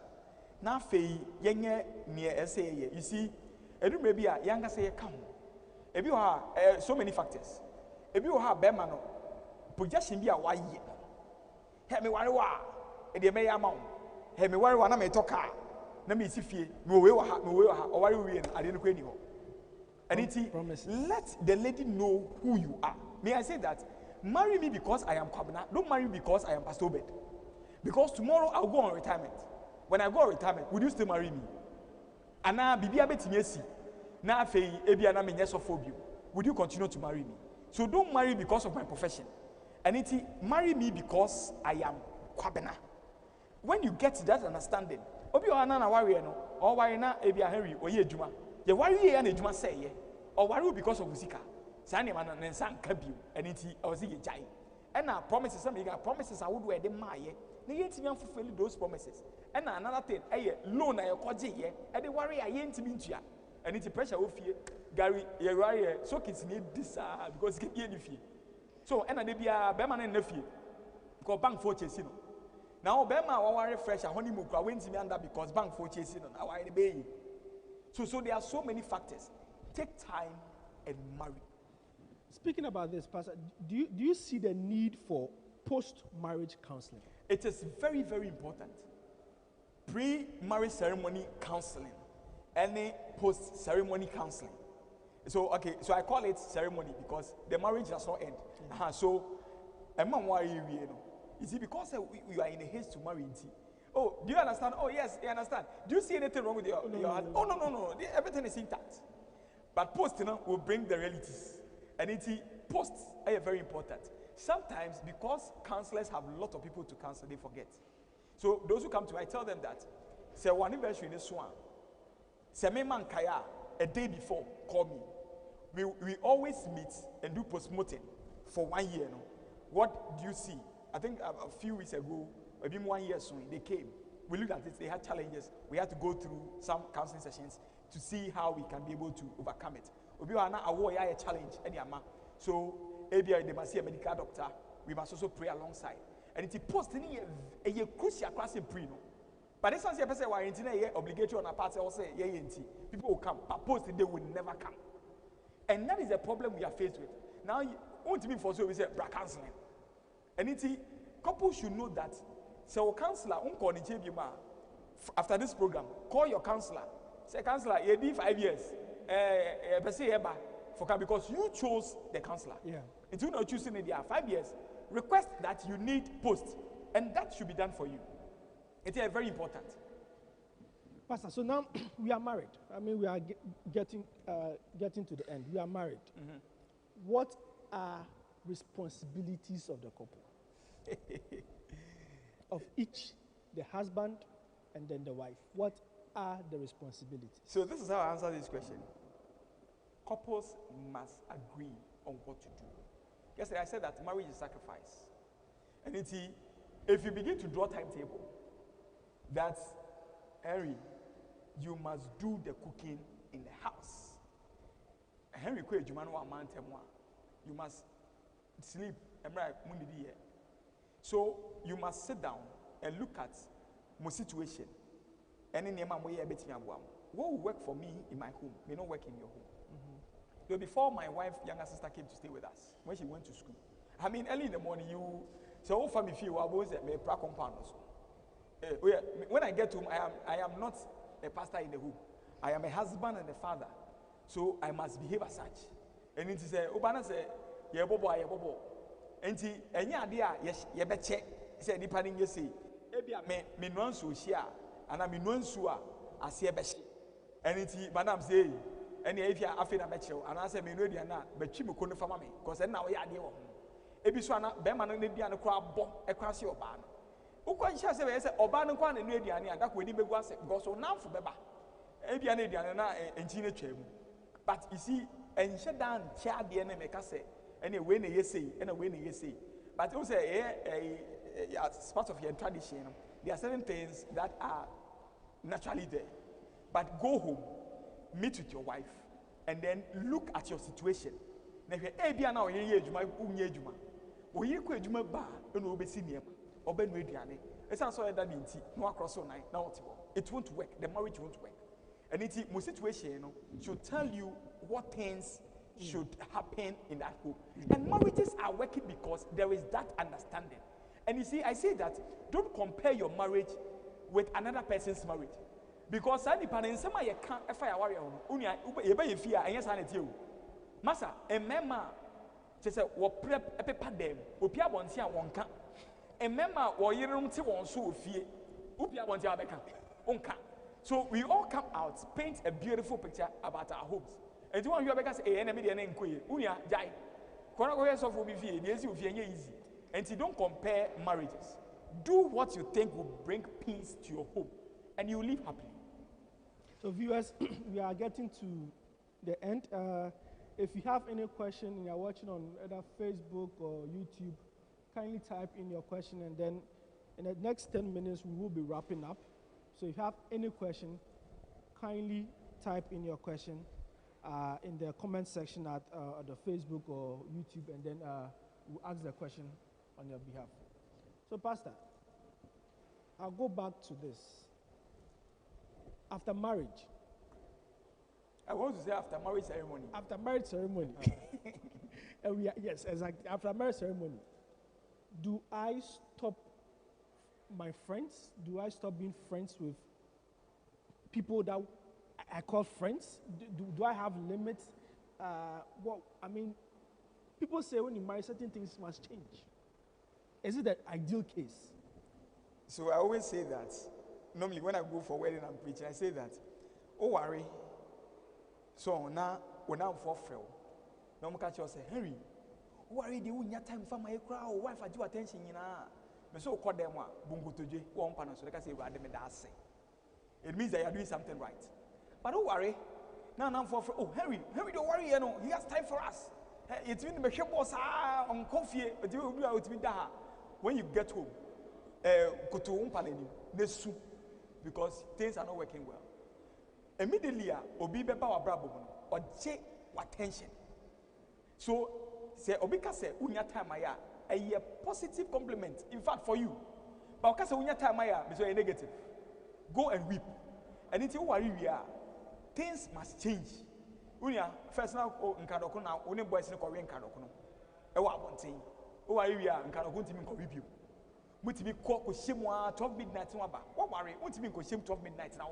Now, near essay, you see, it may be a younger say, come. If you have so many factors, if you have Bemano, projection be a why year. Have me worry, and you may amount. Have me worry one, I may talk. Let me see if you will, or worry, I didn't quit you. And let the lady know who you are. May I say that? Marry me because I am Kwabena. Don't marry me because I am Pastor OBED. Because tomorrow I'll go on retirement. When I go on retirement, would you still marry me? And now, Bibi Abetimiesi. Now, Ebiana Menyasophobia. Would you continue to marry me? So don't marry because of my profession. And marry me because I am Kwabena. When you get that understanding, Obi Oana warrior no, or why na Ebia Henry or ye Juma. You worry and a Juma say ye, or worry because of Usika. Sani man and San Kabu, and I was a giant. And now promises something, promises I would wear the Maye. They ain't even fulfill those promises. And another thing, loan I koji ye, and the worry I ain't to meet ya. And it's a pressure of fear. Gary, you're so kids need this because it can't fee. So, and I be a Beman and nephew. Because bank for chasing. Now, Bema, our fresh, a honeymoon, I went to me under because bank for chasing on our baby. So there are so many factors. Take time and marry. Speaking about this, Pastor, do you see the need for post-marriage counseling? It is very, very important. Pre-marriage ceremony counseling, any post-ceremony counseling. So, okay, so I call it ceremony because the marriage does not end. Yeah. So, is it because you are in a haste to marry? Oh, do you understand? Oh, yes, I understand. Do you see anything wrong with your husband? Oh, no. Everything is intact. But post, will bring the realities. And posts are very important. Sometimes, because counselors have a lot of people to counsel, they forget. So those who come to me, I tell them that, say one anniversary in this one. Say me man kaya a day before, call me. We always meet and do post-mortem for 1 year. No? What do you see? I think a few weeks ago, maybe 1 year soon, they came. We looked at it, they had challenges. We had to go through some counseling sessions to see how we can be able to overcome it. We are now aware a challenge, so ABI, they must see a medical doctor. We must also pray alongside. And it's post in a crucial class in pre. But this one's a person who are obligatory on a part, I'll say, people will come, but post they will never come. And that is the problem we are faced with. Now, won't be for so we say, counseling. And it's couples should know that. So, counselor, after this program, call your counselor. Say, counselor, you did 5 years. Because you chose the counselor. Yeah. If you not choosing it, 5 years. Request that you need post, and that should be done for you. It is very important. Pastor, so now we are married. I mean, we are getting to the end. We are married. Mm-hmm. What are responsibilities of the couple? Of each, the husband and then the wife. What are the responsibilities? So this is how I answer this question. Couples must agree on what to do. Yesterday I said that marriage is sacrifice. And if you begin to draw timetable, that Henry, you must do the cooking in the house. Henry, you must sleep. So you must sit down and look at my situation. What will work for me in my home may not work in your home. So before my wife, younger sister, came to stay with us, when she went to school, I mean, early in the morning, so for me, feel I was a pra compound also. When I get home, I am not a pastor in the home. I am a husband and a father, so I must behave as such. And it is a Obana say, yeah, bobo, and any idea, yes, you betche, say, depending, you say, me non so share, and I mean, non sua, I see a beshi. And it's Madame say, and if you are afraid of Metro, and I say, me ready and not, but Chimu couldn't for me, because now we are dear. Ebiswana, Beman and the crowd bomb across your barn. Who quite shall say, Obana Kwan and Ready and that we didn't go so now for Beba. Abian and Gina Chem. But you see, and shut down, chair the enemy, say, and a winner you say, and a winner you say. But also, as part of your tradition, there are certain things that are naturally there. But go home, meet with your wife, and then look at your situation. Now, if you're now in it won't work. The marriage won't work. And it's my situation should tell you what things should happen in that home. And marriages are working because there is that understanding. And you see, I say that don't compare your marriage with another person's marriage. Because I depend on some you can't fire warrior. You buy fear and yes, I you. Massa, a member just say, what prep a paper them, Upia wants here one can. A member or you don't see one so fear. Upia wants your becca. So we all come out, paint a beautiful picture about our homes. And you want your becca say, enemy and inquiry. Unia, Jai. Corner of will be fear, yes, you fear easy. And you don't compare marriages. Do what you think will bring peace to your home, and you live happily. So viewers, we are getting to the end. If you have any question and you're watching on either Facebook or YouTube, kindly type in your question, and then in the next 10 minutes we will be wrapping up. So if you have any question, kindly type in your question in the comment section at the Facebook or YouTube, and then we'll ask the question on your behalf. So Pastor, I'll go back to this. After marriage. I want to say after marriage ceremony. After marriage ceremony. And yes, exactly. After marriage ceremony, do I stop my friends? Do I stop being friends with people that I call friends? Do I have limits? People say when you marry, certain things must change. Is it the ideal case? So I always say that. Normally, when I go for wedding and preaching, I say that, oh, worry. So now, when I'm for frail, no one catch you say, Henry, worry, the win your time for my crowd, wife, I do attention, you know. But so call them bungo to J, one panel, so they can say, rather than that say. It means that you are doing something right. But don't worry. Now I'm for, oh, Henry, don't worry, you know, he has time for us. It's been the boss on coffee, but you will be out with that. When you get home, go to Umpanini, Nesu, because things are not working well. Immediately, Obi Beba or Brabo, or J attention. So, say Obika say, Unya Tamaya, a positive compliment, in fact, for you. But Kasa Unya Tamaya, is a negative. Go and weep. And it's worry we are. Things must change. Unya, first now, Nkadoko now, only boys in Korean Kadoko. A one thing. Oh, I are Nkadoko to me review. What me call Shimwa 12 midnight. What worry? What me call Shim 12 midnight now?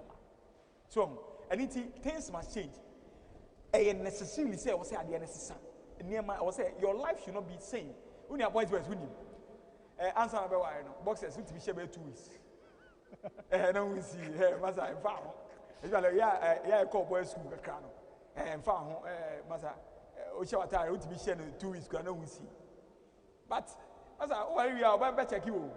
So, and things must change. And necessarily say, or say, I didn't necessary. Near my, or say, your life should not be same. Unya boys was winning. Answer about boxers to be shared 2 weeks. And we see, Massa and Farm. Yeah, call boys school, Cano. And Farm, Massa, Oshawata, would be shared 2 weeks, we see. But, Massa, why we are better you?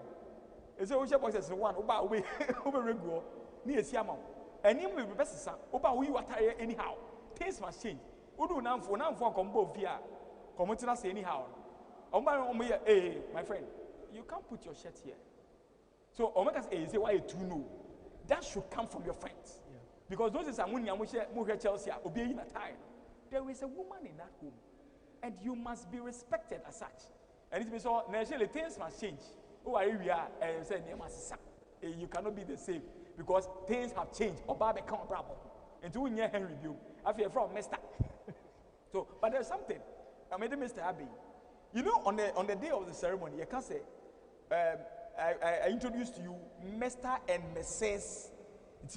It's a Osha boxers one, about way, over regular, near Siamo. And you will be best, about we are tired anyhow. Things must change. Udu now for combo via, Comotina say anyhow. My friend, you can't put your shirt here. So, Omega say, why you two know? That should come from your friends. Yeah. Because those is when you Chelsea, obeying a time. There is a woman in that home, and you must be respected as such. And it means so naturally things must change. Oh, we are saying you cannot be the same because things have changed. Oba become a problem. And to win your Henry view, I feel from Mr. So, but there's something. I made Mr. Abbey. You know, on the day of the ceremony, you can say. I introduced to you Mr. and Mrs.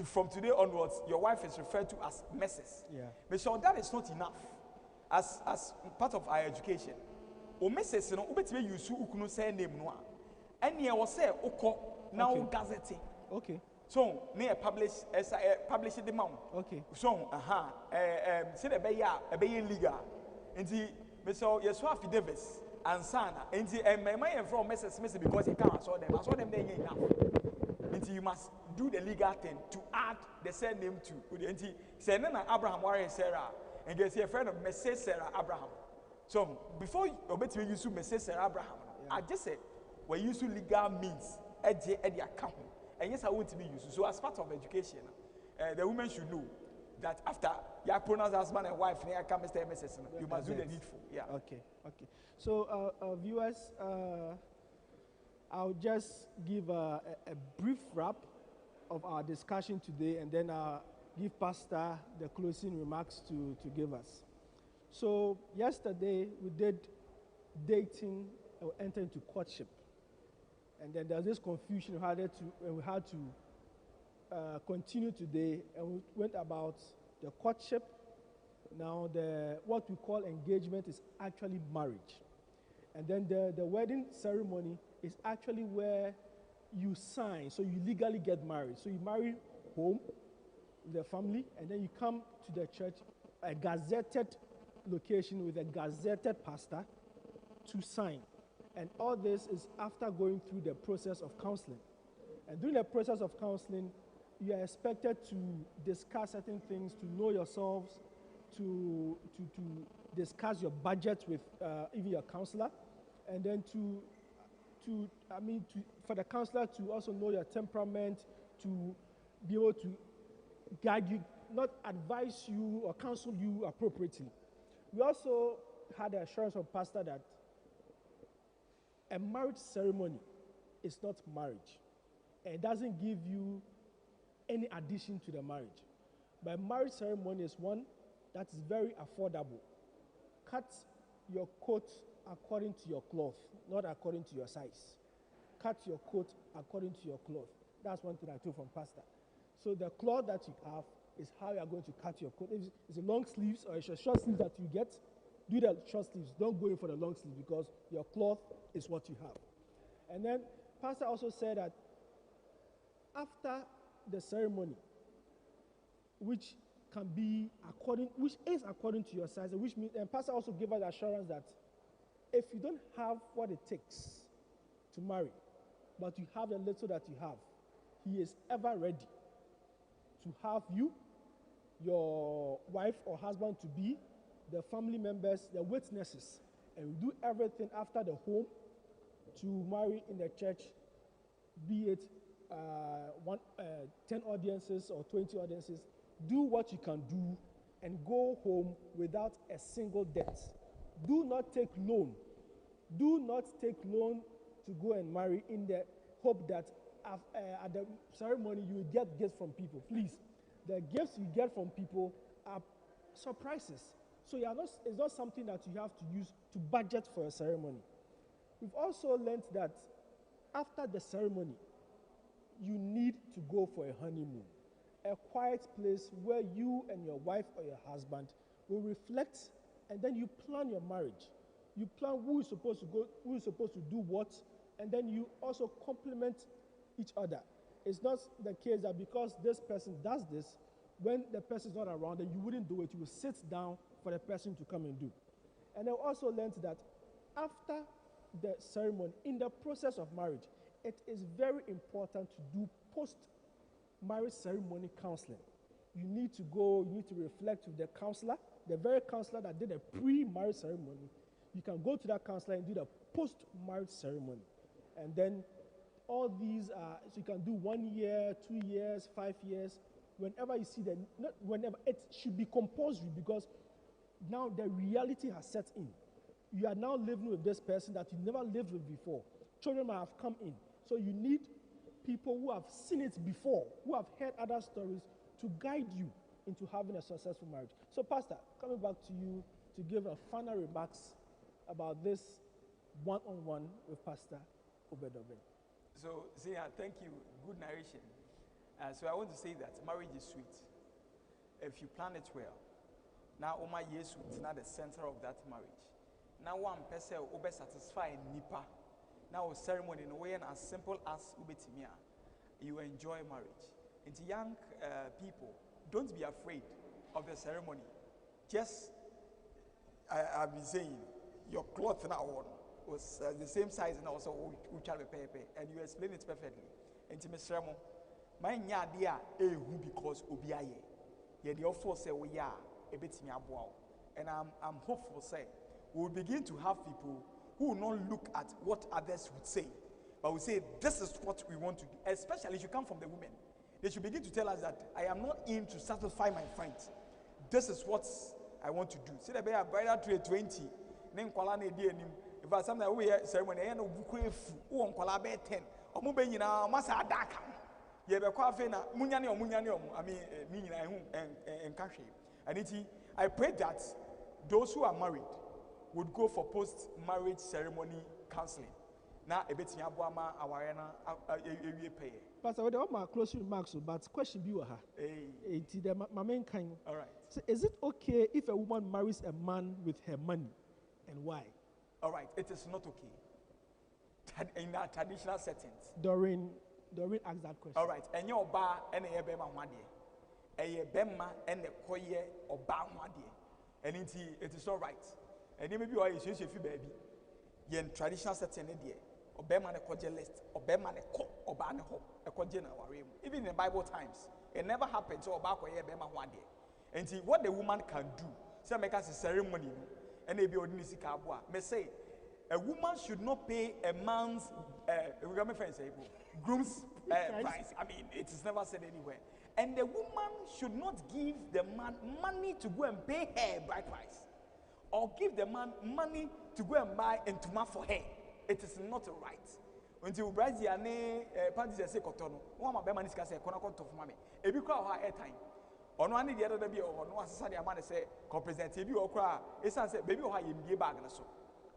From today onwards, your wife is referred to as Mrs. Yeah. But so that is not enough as part of our education. O Mrs. no ubetime use ukunu say name no a. And was say oko now gazette. Okay. So near publish the mount. Okay. So say the be legal. And the so yes affidavits. And Sana, and my from Mrs. because you can't saw them. I saw them there enough. And you must do the legal thing to add the same name to. And say, Abraham warrior Sarah, and get a friend of Mrs. Sarah Abraham. So before you obey to use Mrs. Sarah Abraham, I just said, we use legal means at the account. And yes, I want to be used. So as part of education, the women should know that after you pronounce husband and wife, you must do the needful. Yeah. Okay. Okay. So, viewers, I'll just give a brief wrap of our discussion today, and then I'll give Pastor the closing remarks to give us. So, yesterday we did dating or enter into courtship, and then there's this confusion we had to continue today, and we went about the courtship. Now, what we call engagement is actually marriage. And then the wedding ceremony is actually where you sign, so you legally get married. So you marry home with the family, and then you come to the church, a gazetted location with a gazetted pastor to sign. And all this is after going through the process of counseling. And during the process of counseling, you are expected to discuss certain things, to know yourselves, to discuss your budget with even your counselor, and then for the counselor to also know your temperament, to be able to guide you, not advise you or counsel you appropriately. We also had the assurance from Pastor that a marriage ceremony is not marriage. And it doesn't give you any addition to the marriage. But marriage ceremony is one that is very affordable. Cut your coat according to your cloth, not according to your size. Cut your coat according to your cloth. That's one thing I took from Pastor. So the cloth that you have is how you are going to cut your coat. If it's a long sleeves or it's a short sleeves that you get, do the short sleeves. Don't go in for the long sleeves because your cloth is what you have. And then Pastor also said that after the ceremony, which is according to your size, and Pastor also gave us assurance that if you don't have what it takes to marry, but you have the little that you have, he is ever ready to have you, your wife or husband to be, the family members, the witnesses, and we do everything after the home to marry in the church, be it 10 audiences or 20 audiences. Do what you can do and go home without a single debt. Do not take loan. Do not take loan to go and marry in the hope that at the ceremony you will get gifts from people. Please, the gifts you get from people are surprises. So it's not something that you have to use to budget for a ceremony. We've also learned that after the ceremony, you need to go for a honeymoon, a quiet place where you and your wife or your husband will reflect, and then you plan your marriage. You plan who is supposed to go, who is supposed to do what, and then you also complement each other. It's not the case that because this person does this, when the person is not around, then you wouldn't do it. You will sit down for the person to come and do. And I also learned that after the ceremony, in the process of marriage, it is very important to do post-marriage ceremony counseling. You need to go, you need to reflect with the counselor, the very counselor that did a pre-marriage ceremony. You can go to that counselor and do the post-marriage ceremony. And then all these are, so you can do 1 year, 2 years, 5 years, whenever you see them, not whenever, it should be compulsory because now the reality has set in. You are now living with this person that you never lived with before. Children might have come in. So you need people who have seen it before, who have heard other stories to guide you into having a successful marriage. So Pastor, coming back to you to give a final remarks about this one-on-one with Pastor OBED. So, Zia, thank you. Good narration. So I want to say that marriage is sweet if you plan it well. Now, Oma Yesu is not the center of that marriage. Now, one person will be satisfied nipa. Now, a ceremony in a way as simple as ubetimia, you enjoy marriage. And to young people, don't be afraid of the ceremony. Just, I've been saying, your cloth now was the same size and also and you explain it perfectly. And to Mr. Ramo, my idea who because obiaye. Yeah, the offer say we are a bit and I'm hopeful say we will begin to have people who will not look at what others would say, but will say this is what we want to do. Especially if you come from the women, they should begin to tell us that I am not in to satisfy my friends. This is what I want to do. See the bear bridal trade 20. Then kwala na di anim. If I something we ceremony na buku efu wo nkwala be 10. Omo be nyina masa adaka. Ye be kwa fe na munyane omo. I mean me nyina ehu enkahwe. And I pray that those who are married would go for post-marriage ceremony counseling. Now, a bit yabuama awarena ewie pay. Pastor, we don't have close remarks, but question be her. My main kind. All right. So, is it okay if a woman marries a man with her money, and why? All right, it is not okay. In our traditional settings. Doreen asked that question. All right, and your bar and a bema wadie, a bema and a koye or bar wadie, and it is all right. And maybe you are a baby. Yen traditional setting idea, or bema a koje list, or bema a co, or ban a koje na warim. Even in the Bible times, it never happened to about bema wadie. And see what the woman can do. Some make us a ceremony, and maybe ordinary sikabwa. May say a woman should not pay a man's groom's price. I mean, it is never said anywhere. And the woman should not give the man money to go and pay her bride price, or give the man money to go and buy entuma for her. It is not right. Until Brazil parties say kotono, one of them is say kona konto for mommy. A big crowd her airtime. On one the other baby or no assassin man say co-present baby or cry. It's say baby or you be bag so.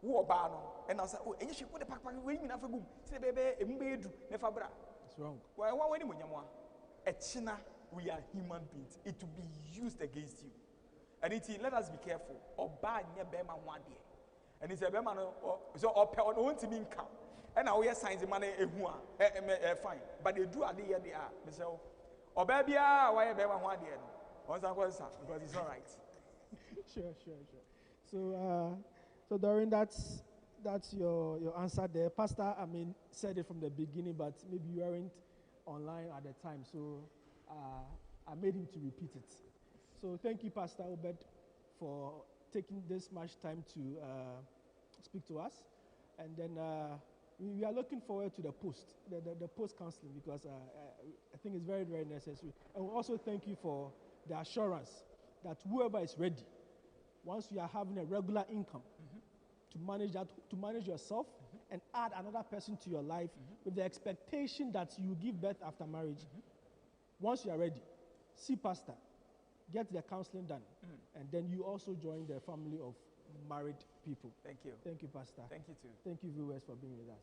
Who or bano and I say, oh, and you should put the pack women after boom. Say baby, a mbedu, never bra. It's wrong. Why when you a china, we are human beings. It will be used against you. And let us be careful. Or bad near Bema one day. And it's a Bema so or pay on own to be income. And now we are signs the money fine. But they do at the end they are. Mr. Or baby, why Bema one day? Because it's not right. Sure. So Doreen, that's your answer there. Pastor, I mean, said it from the beginning, but maybe you weren't online at the time, so I made him to repeat it. So thank you, Pastor OBED, for taking this much time to speak to us. And then we are looking forward to the post counseling, because I think it's very, very necessary. And we also thank you for the assurance that whoever is ready, once you are having a regular income, to manage yourself and add another person to your life with the expectation that you give birth after marriage. Once you are ready, see pastor, get the counseling done, and then you also join the family of married people. Thank you. Thank you, pastor. Thank you too. Thank you, viewers, for being with us.